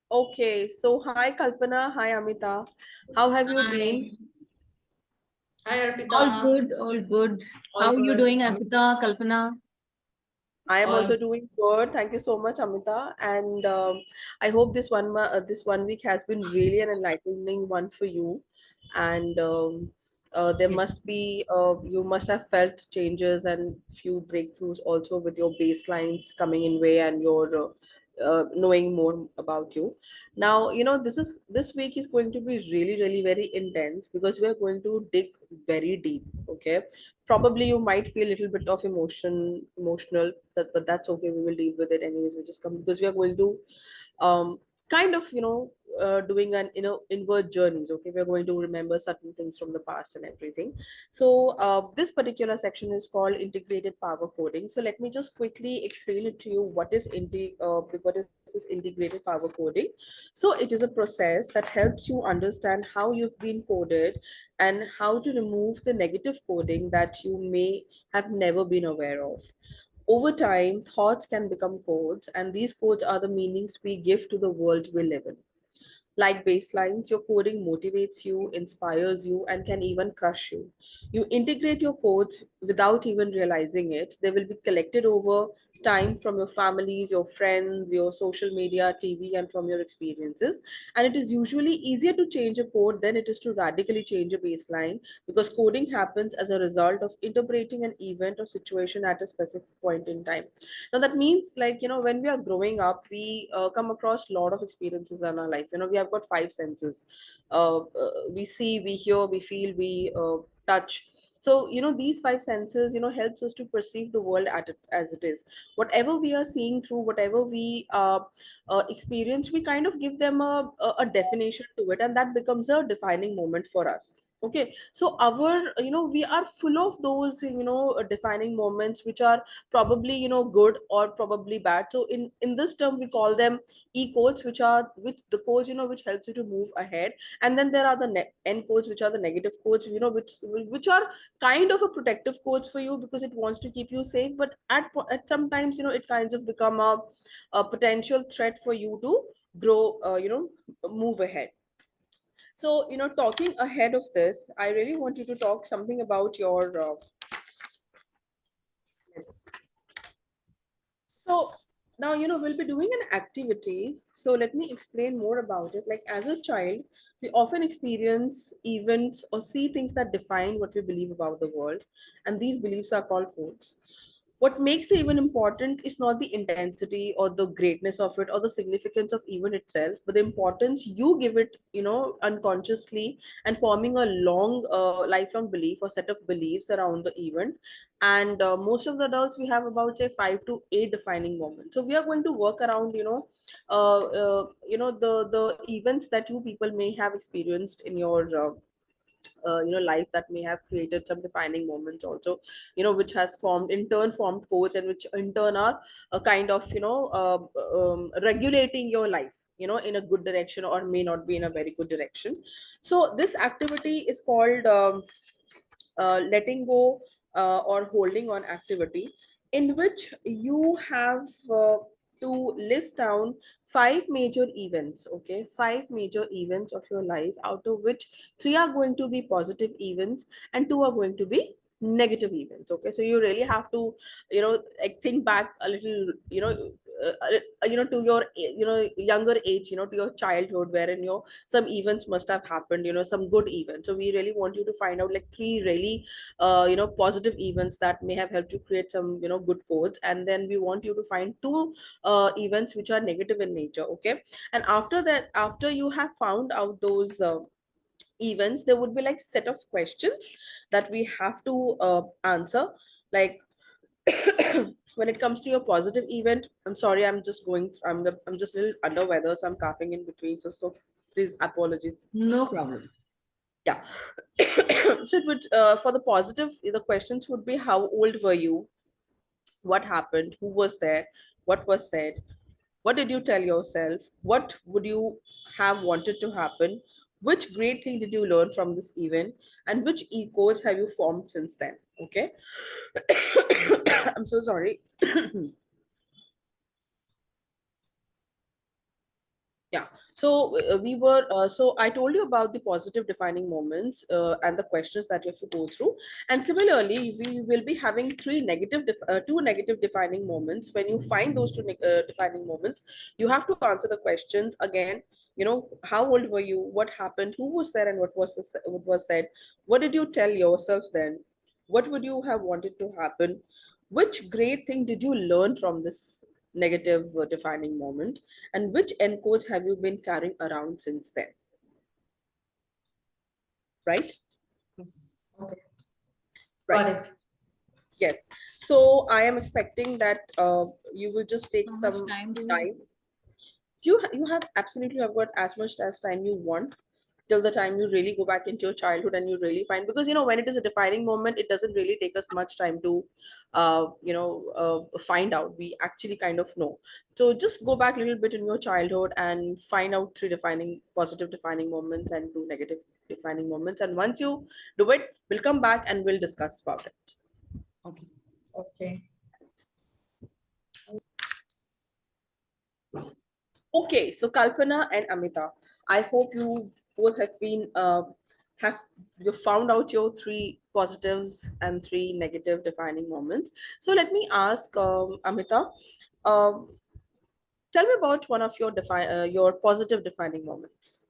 Okay, so hi Kalpana, hi Amita. How have you been? Hi. Hi, Arpita. All good, all good. All How are you good. doing, Arpita, Kalpana? I am also All doing good. Thank you so much, Amita. And I hope this 1 week has been really an enlightening one for you. And there yes. must be you must have felt changes and few breakthroughs also with your baselines coming in way and your knowing more about you. Now, this week is going to be really, really very intense because we are going to dig very deep. Okay, probably you might feel a little bit of emotional, but that's okay, we will deal with it anyways. We just come because we are going to um kind of doing an inward journeys. Okay, we're going to remember certain things from the past and everything. So this particular section is called integrated power coding. So let me just quickly explain it to you. What is this integrated power coding? So it is a process that helps you understand how you've been coded and how to remove the negative coding that you may have never been aware of. Over time, thoughts can become codes, and these codes are the meanings we give to the world we live in. Like baselines, your coding motivates you, inspires you, and can even crush you. You integrate your codes without even realizing it. They will be collected over time from your families, your friends, your social media, TV, and from your experiences. And it is usually easier to change a code than it is to radically change a baseline because coding happens as a result of interpreting an event or situation at a specific point in time. Now that means, like, when we are growing up, we come across a lot of experiences in our life. We have got five senses. We see, we hear, we feel, we touch. So these five senses helps us to perceive the world as it is. Whatever we are seeing through, whatever we experience, we kind of give them a definition to it, and that becomes a defining moment for us. Okay, so our we are full of those defining moments which are probably good or probably bad. So in this term we call them e codes, which the codes which helps you to move ahead. And then there are the n codes, which are the negative codes, which are kind of a protective codes for you because it wants to keep you safe, but at sometimes it kinds of become a potential threat for you to grow, move ahead. So talking ahead of this, I really want you to talk something about your yes. So now, we'll be doing an activity. So let me explain more about it. Like, as a child, we often experience events or see things that define what we believe about the world. And these beliefs are called codes. What makes the event important is not the intensity or the greatness of it or the significance of event itself, but the importance you give it, unconsciously, and forming a lifelong belief or set of beliefs around the event. And most of the adults, we have about say 5 to 8 defining moments. So we are going to work around the events that you people may have experienced in your life, that may have created some defining moments also, which has formed in turn formed codes, and which in turn are a kind of regulating your life in a good direction or may not be in a very good direction. So this activity is called letting go or holding on activity, in which you have to list down 5 major events. Okay, 5 major events of your life, out of which 3 are going to be positive events and 2 are going to be negative events. Okay, so you really have to like think back a little, to your younger age, to your childhood, wherein some events must have happened, some good events. So we really want you to find out like 3 really positive events that may have helped you create some good codes, and then we want you to find 2 events which are negative in nature. Okay, and after that, after you have found out those events, there would be like set of questions that we have to answer. Like, when it comes to your positive event, I'm sorry, I'm just a little under weather, so I'm coughing in between, so please apologies. No problem. Yeah. So it would, for the positive, the questions would be: how old were you, what happened, who was there, what was said, what did you tell yourself, what would you have wanted to happen, which great thing did you learn from this event, and which e-codes have you formed since then. Okay. I'm so sorry. Yeah. So I told you about the positive defining moments and the questions that you have to go through. And similarly, we will be having two negative defining moments. When you find those defining moments, you have to answer the questions again. How old were you? What happened? Who was there? And what was said? What did you tell yourself then? What would you have wanted to happen? Which great thing did you learn from this negative defining moment? And which encode have you been carrying around since then? Right? Okay, got Right. it. Yes. So I am expecting that you will just take How much some time do we have? time. You have absolutely have got as much as time you want, till the time you really go back into your childhood and you really find, because when it is a defining moment, it doesn't really take us much time to find out. We actually kind of know. So just go back a little bit in your childhood and find out three defining positive defining moments and two negative defining moments, and once you do it, we'll come back and we'll discuss about it. Okay. Okay. Okay, so Kalpana and Amita, I hope you both have you found out your three positives and three negative defining moments. So let me ask Amita, um, tell me about one of your positive defining moments.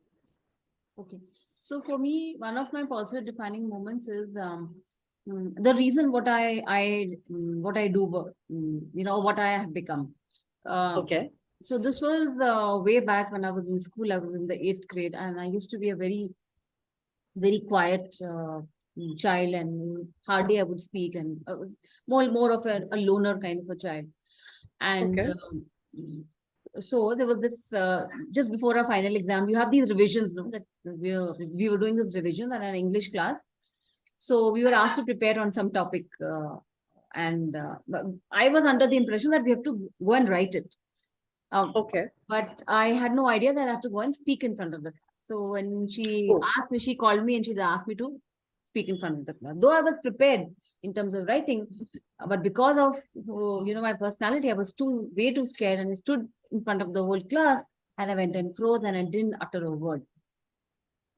Okay. So for me, one of my positive defining moments is the reason what I do, what I have become. Um, Okay. so this was way back when I was in school. I was in the 8th grade, and I used to be a very quiet child, and hardly I would speak, and I was more of a loner kind of a child. And Okay. so there was this just before our final exam, you have these revisions, no? That we were doing this revision in an English class. So we were asked to prepare on some topic, and but I was under the impression that we have to go and write it. Okay. But I had no idea that I have to go and speak in front of the class. So when Oh. she called me and she asked me to speak in front of the class. Though I was prepared in terms of writing, but because of my personality, I was way too scared, and I stood in front of the whole class, and I went and froze, and I didn't utter a word.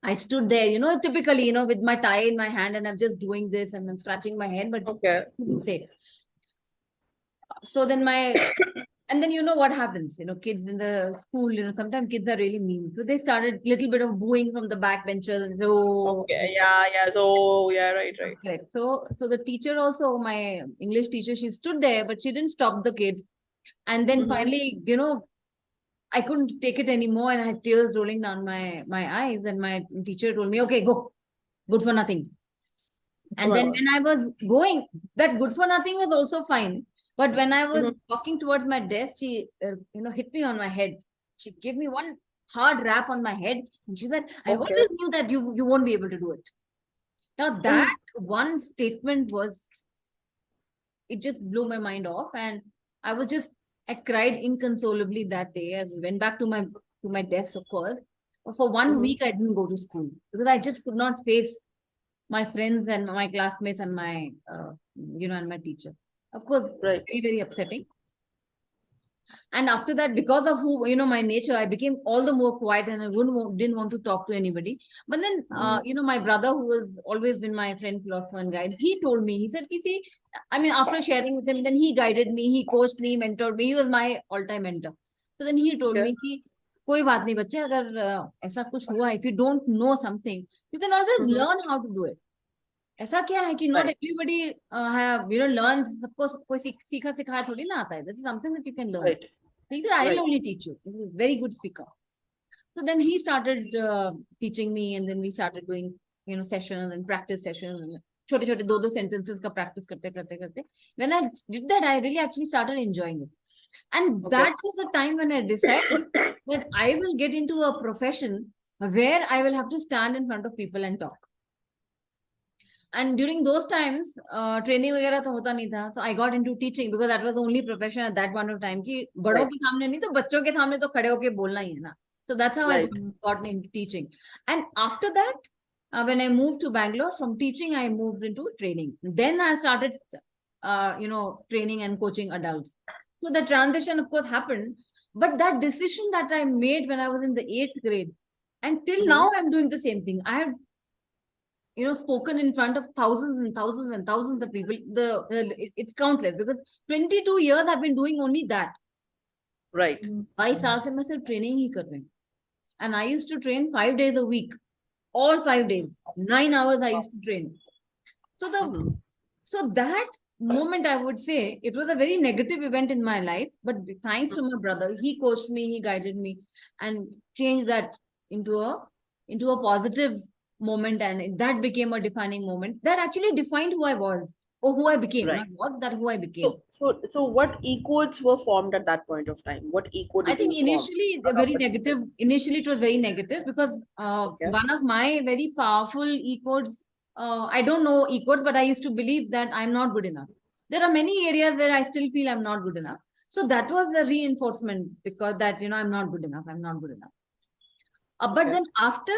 I stood there, typically, with my tie in my hand, and I'm just doing this and I'm scratching my head, but Okay. couldn't say. So then and then what happens, kids in the school, sometimes kids are really mean. So they started little bit of booing from the back benches, and so Okay. Yeah. Yeah. So yeah. Right. Right. correct. So the teacher also, my English teacher, she stood there, but she didn't stop the kids. And then Mm-hmm. finally, I couldn't take it anymore, and I had tears rolling down my eyes. And my teacher told me, "Okay, go, good for nothing." Oh And my then God. when I was going, that good for nothing was also fine. But when I was Mm-hmm. walking towards my desk, she, hit me on my head. She gave me one hard rap on my head, and she said, "I Okay. always knew that you won't be able to do it." Now that Mm. one statement it just blew my mind off, and I was just I cried inconsolably that day. I went back to my desk, of course. But for one Mm-hmm. week, I didn't go to school because I just could not face my friends and my classmates and my teacher. Of course, Right. very, very upsetting. And after that, because of my nature, I became all the more quiet, and I didn't want to talk to anybody. But then, Mm. my brother, who has always been my friend, philosopher, and guide, he told me, he said, see, I mean, after sharing with him, then he guided me, he coached me, mentored me. He was my all-time mentor. So then he told Okay. me, कि कोई बात नहीं बच्चे, अगर ऐसा कुछ हुआ, if you don't know something, you can always Mm-hmm. learn how to do it. ऐसा क्या है कि not Right. everybody have learns, सबको कोई सीखा सिखाया थोड़ी ना आता है. This is something that you can learn. Right. He said, I'll Right. only teach you. He's a very good speaker. So then he started teaching me, and then we started doing, sessions and practice sessions. And छोटे छोटे दो sentences का practice करते करते करते. When I did that, I really actually started enjoying it. And Okay. that was the time when I decided that I will get into a profession where I will have to stand in front of people and talk. And during those times, training वगैरह तो होता नहीं था. So I got into teaching because that was the only profession at that point of time कि बड़ों Right. के सामने नहीं तो बच्चों के सामने तो खड़े होके बोलना ही है ना. So that's how I Right. got into teaching. And after that, when I moved to Bangalore, from teaching, I moved into training. Then I started, training and coaching adults. So the transition, of course, happened. But that decision that I made when I was in the 8th grade, and till Mhm. now I'm doing the same thing. I have, spoken in front of thousands and thousands and thousands of people. It's countless, because 22 years I've been doing only that. Right. 22 साल से मैं सिर्फ training ही कर रही हूँ. And I used to train 5 days a week, all 5 days, 9 hours I used to train. So Mhm. that moment, I would say, it was a very negative event in my life, but thanks to my brother, he coached me, he guided me, and changed that into a positive moment, and that became a defining moment that actually defined who I was, or who I became. Right. Not was that who I became. So what e-codes were formed at that point of time? What e-code I did you think form? initially Out the of very it? negative. Initially, it was very negative because Okay. one of my very powerful e-codes. I don't know e-codes, but I used to believe that I'm not good enough. There are many areas where I still feel I'm not good enough. So that was a reinforcement, because that I'm not good enough. I'm not good enough. But Okay. then after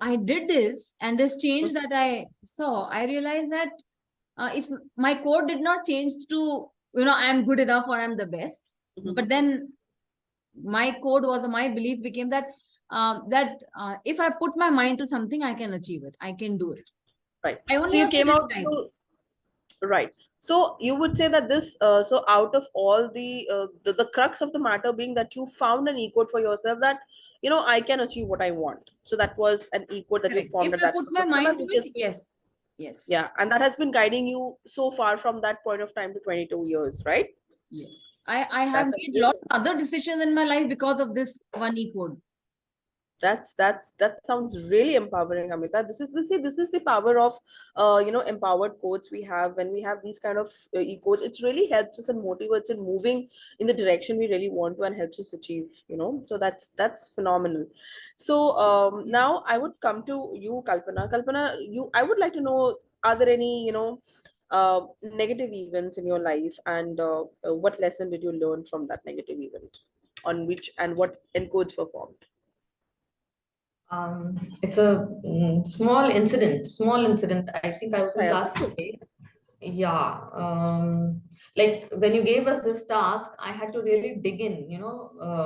I did this, and this change that I saw, I realized that it's my code did not change to I'm good enough or I'm the best. Mhm. But then my code was, my belief became that if I put my mind to something, I can achieve it. I can do it. Right. I So only you have to came out. decide. So right. So you would say that this. So out of all the crux of the matter being that you found an e-code for yourself that I can achieve what I want. So that was an e-code that you Correct. If formed at I that put point my of time, mind and to which is it, yes, yes, yeah, and that has been guiding you so far from that point of time to 22 years, right? yes. I have That's made a lot amazing. of other decisions in my life because of this one e code. That sounds really empowering, Amita. This is the power of empowered codes we have when we have these kind of e-codes. It really helps us and motivates in moving in the direction we really want to and helps us achieve. So that's phenomenal. So now I would come to you, Kalpana. Kalpana, I would like to know, are there any negative events in your life, and what lesson did you learn from that negative event, on which and what encodes were formed? It's a small incident. I think I was in Yeah, class that's okay. 8. Yeah. Like when you gave us this task, I had to really dig in.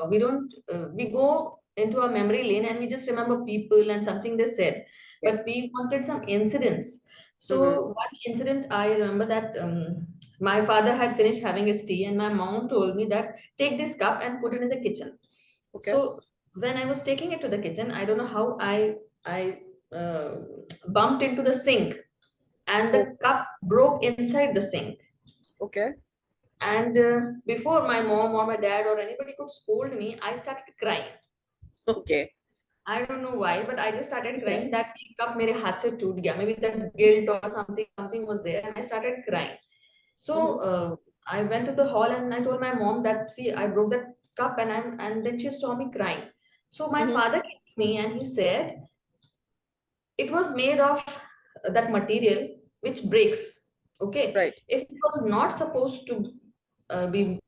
We go into a memory lane and we just remember people and something they said, but Yes. we wanted some incidents. Mm-hmm. So one incident I remember that my father had finished having his tea, and my mom told me that take this cup and put it in the kitchen. Okay. So when I was taking it to the kitchen, I don't know how I uh, bumped into the sink, and Oh, the cup broke inside the sink. okay. And before my mom or my dad or anybody could scold me, I started crying. Okay. I don't know why, but I just started Okay. crying. That cup मेरे हाथ से टूट गया. Maybe that guilt or something was there, and I started crying. So Mm-hmm. I went to the hall and I told my mom that, see, I broke that cup, and then she saw me crying. So my Mm-hmm. father came to me and he said it was made of that material which breaks. Okay, Right. if it was not supposed to be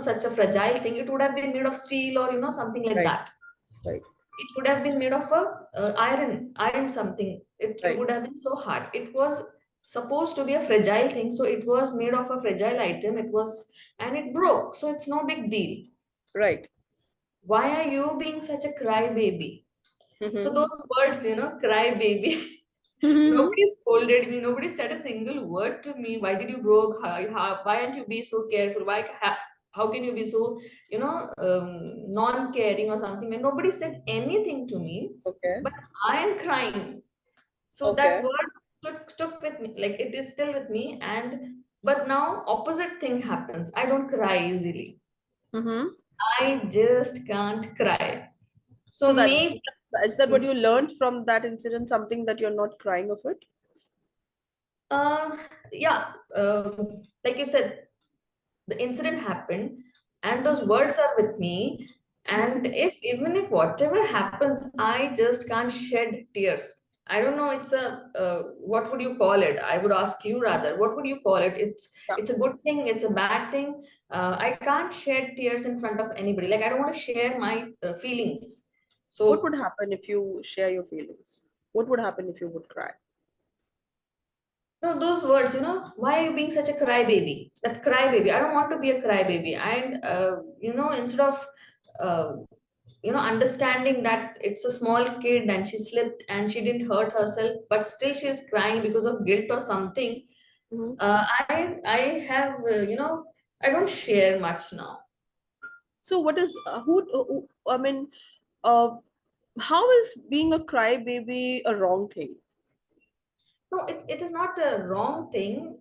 such a fragile thing, it would have been made of steel or something like Right. that. Right. It would have been made of a iron something. It Right. would have been so hard. It was supposed to be a fragile thing, so it was made of a fragile item. It was, and it broke, so it's no big deal. Right. Why are you being such a crybaby? So Mm-hmm. those words, cry baby. Mm-hmm. Nobody scolded me. Nobody said a single word to me. Why did you broke? Why aren't you be so careful? How can you be so, non-caring or something? And nobody said anything to me. Okay. But I am crying. So that Okay. word stuck with me. Like it is still with me. But now opposite thing happens. I don't cry easily. Mm-hmm. I just can't cry. So So that maybe. is that what you learned from that incident? Something that you're not crying of it? Um, yeah, like you said, the incident happened, and those words are with me. And if even if whatever happens, I just can't shed tears. I don't know. It's a what would you call it? I would ask you rather. What would you call it? Yeah. It's a good thing. It's a bad thing. I can't shed tears in front of anybody. Like I don't want to share my feelings. What So would happen if you share your feelings? What would happen if you would cry? No, those words, why are you being such a crybaby? That crybaby. I don't want to be a crybaby. And, instead of, uh, understanding that it's a small kid and she slipped and she didn't hurt herself, but still she's crying because of guilt or something. Mhm. I have, I don't share much now. So what is I mean, uh, how is being a crybaby a wrong thing? No, it is not a wrong thing.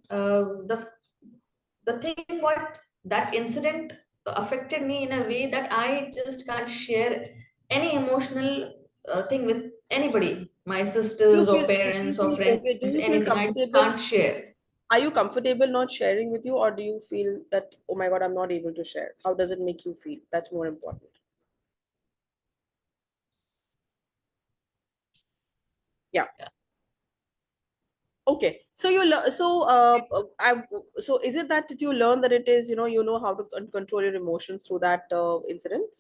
The thing what that incident affected me in a way that I just can't share any emotional thing with anybody, my Do you sisters or feel do you parents or feel friends, okay? Do you feel anything. I just comfortable? can't share. Are you comfortable not sharing with you, or do you feel that, oh my God, I'm not able to share? How does it make you feel? That's more important. Yeah. Okay. So so is it that you learn that it is, you know how to control your emotions through that incident?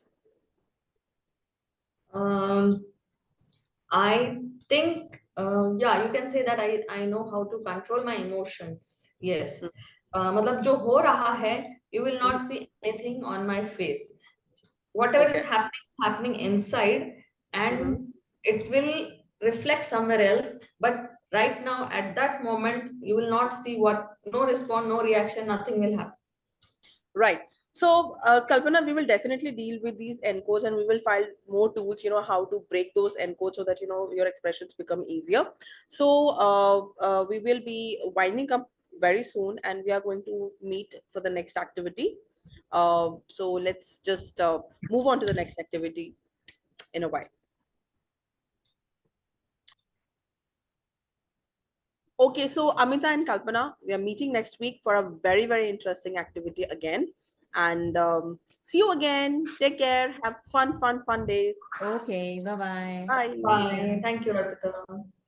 Um, I think, yeah, you can say that I know how to control my emotions. Yes. मतलब जो हो रहा है, you will Mhm. not see anything on my face. Whatever Okay. is happening inside, Mhm. and it will reflect somewhere else. But right now, at that moment, you will not see what, no response, no reaction, nothing will happen. Right. So, Kalpana, we will definitely deal with these encodes, and we will find more tools, how to break those encodes so that, your expressions become easier. So, we will be winding up very soon, and we are going to meet for the next activity. So let's just move on to the next activity in a while. Okay, so Amita and Kalpana, we are meeting next week for a very, very interesting activity again. And see you again. Take care. Have fun, fun, fun days. Okay, bye bye. Bye. Bye. Thank you, Arpita.